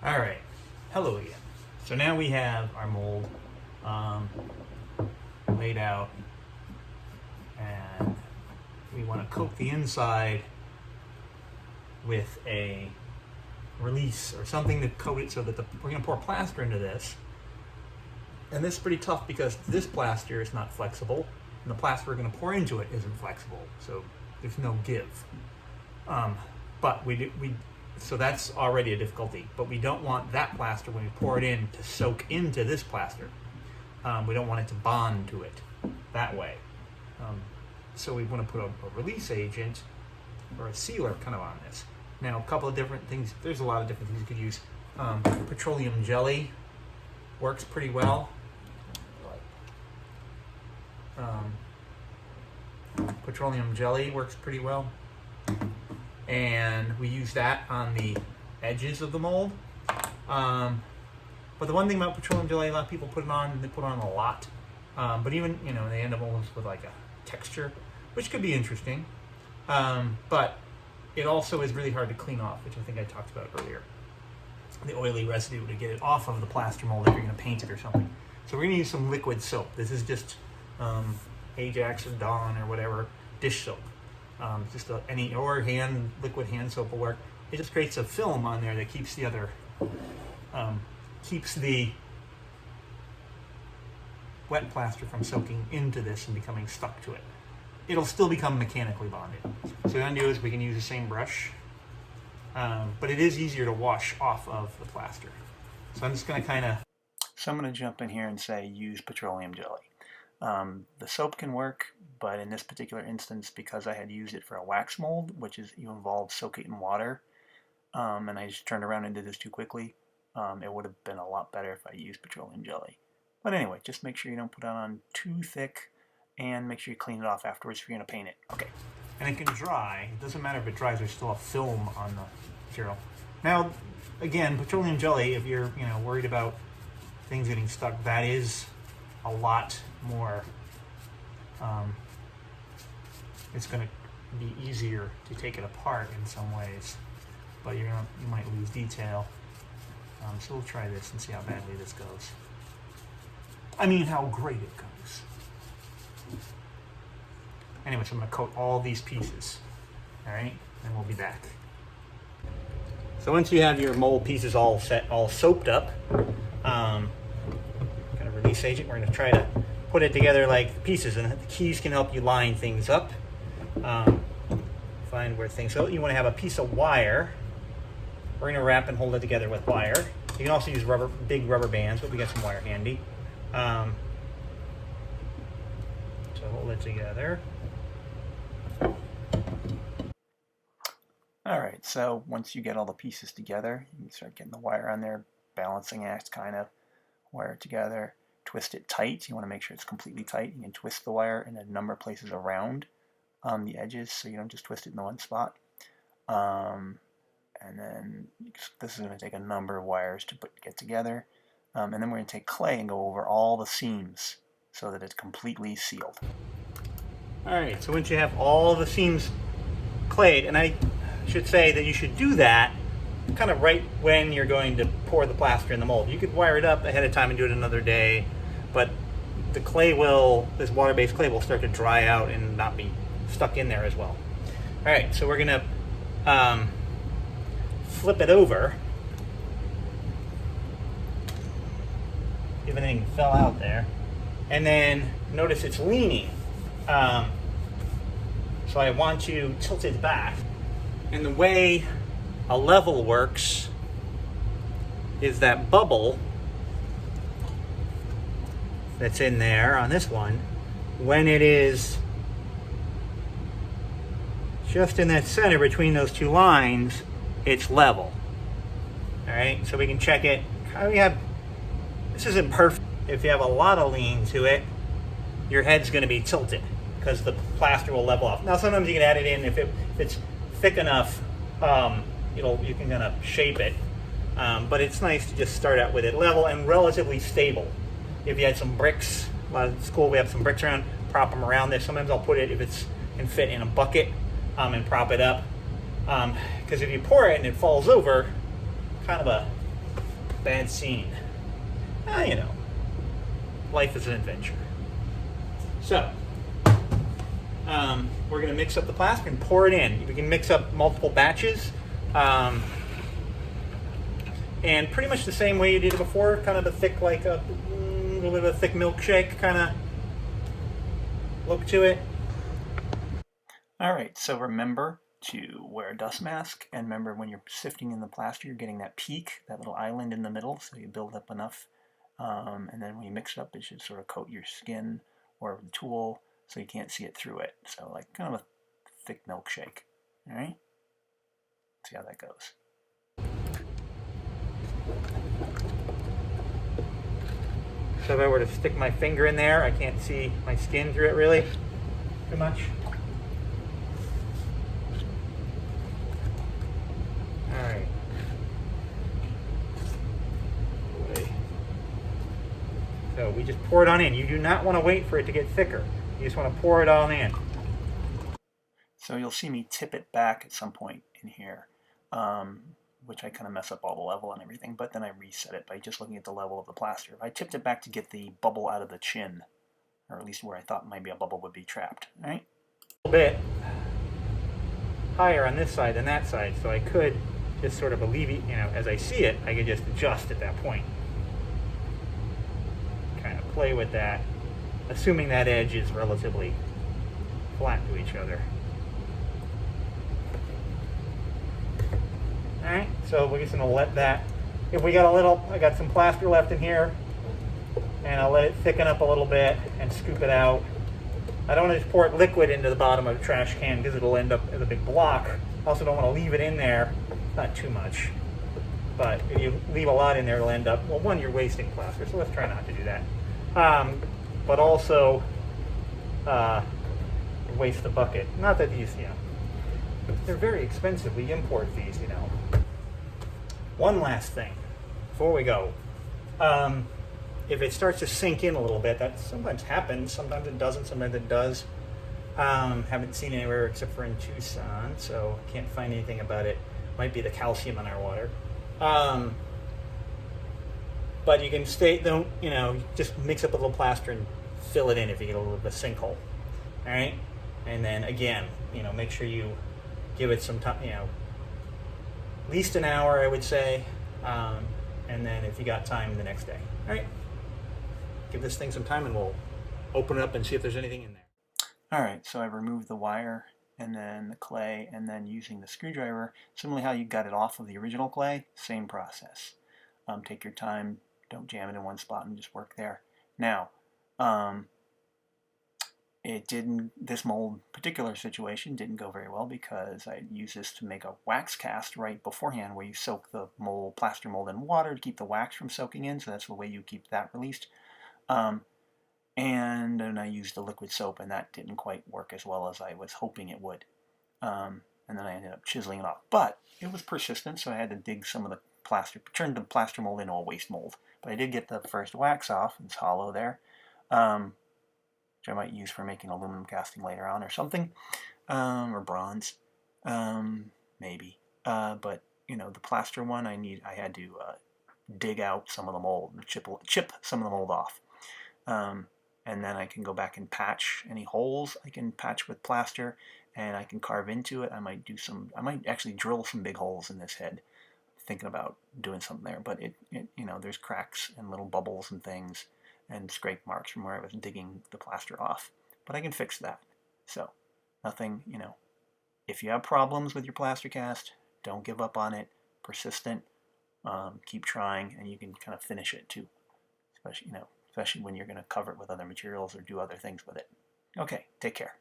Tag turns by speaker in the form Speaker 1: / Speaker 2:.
Speaker 1: All right, hello again. So now we have our mold laid out, and we want to coat the inside with a release or something to coat it so that we're going to pour plaster into this. And this is pretty tough because this plaster is not flexible, and the plaster we're going to pour into it isn't flexible, so there's no give. So that's already a difficulty. But we don't want that plaster, when we pour it in, to soak into this plaster. We don't want it to bond to it that way. So we want to put a release agent or a sealer kind of on this. Now, a couple of different things. There's a lot of different things you could use. Petroleum jelly works pretty well. Petroleum jelly works pretty well. And we use that on the edges of the mold. But the one thing about petroleum jelly, a lot of people put it on, they put on a lot. But even, they end up almost with like a texture, which could be interesting. But it also is really hard to clean off, which I think I talked about earlier. The oily residue to get it off of the plaster mold if you're going to paint it or something. So we're going to use some liquid soap. This is just Ajax or Dawn or whatever dish soap. Liquid hand soap will work. It just creates a film on there that keeps the wet plaster from soaking into this and becoming stuck to it. It'll still become mechanically bonded. So what we're going to do is we can use the same brush, but it is easier to wash off of the plaster. So I'm just going to jump in here and say use petroleum jelly. The soap can work, but in this particular instance, because I had used it for a wax mold, which involves soak it in water, and I just turned around and did this too quickly, it would have been a lot better if I used petroleum jelly. But anyway, just make sure you don't put it on too thick, and make sure you clean it off afterwards if you're going to paint it. Okay. And it can dry. It doesn't matter if it dries, there's still a film on the material. Now, again, petroleum jelly, if you're worried about things getting stuck, that is a lot more, it's going to be easier to take it apart in some ways, but you might lose detail. So we'll try this and see how badly this goes. How great it goes. Anyway, so I'm going to coat all these pieces. All right, and we'll be back. So once you have your mold pieces all set, all soaped up, kind of release agent, we're going to try to put it together like pieces, and the keys can help you line things up. Find where things go. You want to have a piece of wire. We're going to wrap and hold it together with wire. You can also use big rubber bands, but we got some wire handy. So hold it together. Alright, so once you get all the pieces together, you can start getting the wire on there, balancing act kind of, wire it together, twist it tight. You want to make sure it's completely tight. You can twist the wire in a number of places around the edges, so you don't just twist it in the one spot. And then this is going to take a number of wires to get together. And then we're going to take clay and go over all the seams so that it's completely sealed. Alright, so once you have all the seams clayed, and I should say that you should do that kind of right when you're going to pour the plaster in the mold. You could wire it up ahead of time and do it another day, but the clay this water-based clay will start to dry out and not be stuck in there as well. Alright, so we're going to flip it over. If anything fell out there. And then notice it's leaning. So I want to tilt it back. And the way a level works is that bubble that's in there on this one, when it is just in that center between those two lines, it's level. Alright, so we can check it. This isn't perfect. If you have a lot of lean to it, your head's going to be tilted because the plaster will level off. Now sometimes you can add it in if it's thick enough, you can kind of shape it. But it's nice to just start out with it level and relatively stable. If you had some bricks, at school we have some bricks around, prop them around there. Sometimes I'll put it, if it's can fit in a bucket, and prop it up. Because if you pour it and it falls over, kind of a bad scene. You know, life is an adventure. So, we're going to mix up the plaster and pour it in. We can mix up multiple batches. And pretty much the same way you did it before, kind of a thick, like a little bit of a thick milkshake kind of look to it. All right, so remember to wear a dust mask, and remember when you're sifting in the plaster, you're getting that peak, that little island in the middle, so you build up enough, and then when you mix it up, it should sort of coat your skin or the tool so you can't see it through it. So like kind of a thick milkshake, all right? See how that goes. So if I were to stick my finger in there, I can't see my skin through it really too much. All right. So we just pour it on in. You do not want to wait for it to get thicker. You just want to pour it on in. So you'll see me tip it back at some point in here, which I kind of mess up all the level and everything, but then I reset it by just looking at the level of the plaster. I tipped it back to get the bubble out of the chin, or at least where I thought maybe a bubble would be trapped, all right? A little bit higher on this side than that side, so I could just sort of alleviate, you know, as I see it, I could just adjust at that point. Kind of play with that, assuming that edge is relatively flat to each other. Alright, so we're just going to let that, if we got a little, I got some plaster left in here, and I'll let it thicken up a little bit and scoop it out. I don't want to just pour liquid into the bottom of the trash can because it'll end up as a big block. I also don't want to leave it in there, not too much, but if you leave a lot in there, it'll end up, well, one, you're wasting plaster, so let's try not to do that. But also, waste the bucket. Not that these, you know, they're very expensive. We import these, you know. One last thing before we go. If it starts to sink in a little bit, that sometimes happens. Sometimes it doesn't. Sometimes it does. Haven't seen anywhere except for in Tucson, so can't find anything about it. Might be the calcium in our water. But you can don't, you know, just mix up a little plaster and fill it in if you get a little bit of a sinkhole. All right? And then again, you know, make sure you give it some time, you know, at least an hour, I would say. And then if you got time, the next day. All right? Give this thing some time and we'll open it up and see if there's anything in there. All right, so I removed the wire and then the clay, and then using the screwdriver, similarly how you got it off of the original clay, same process. Take your time, don't jam it in one spot and just work there. Now, this mold particular situation didn't go very well because I used this to make a wax cast right beforehand where you soak the plaster mold in water to keep the wax from soaking in, so that's the way you keep that released. And then I used the liquid soap, and that didn't quite work as well as I was hoping it would. And then I ended up chiseling it off. But it was persistent, so I had to dig some of the plaster, turn the plaster mold into a waste mold. But I did get the first wax off. It's hollow there, which I might use for making aluminum casting later on or something, or bronze, maybe. But you know, the plaster one, I had to dig out some of the mold, chip some of the mold off. And then I can go back and patch any holes. I can patch with plaster, and I can carve into it. I might actually drill some big holes in this head. Thinking about doing something there, but it you know, there's cracks and little bubbles and things and scrape marks from where I was digging the plaster off. But I can fix that. So nothing, you know. If you have problems with your plaster cast, don't give up on it. Persistent. Keep trying, and you can kind of finish it too. Especially when you're going to cover it with other materials or do other things with it. Okay, take care.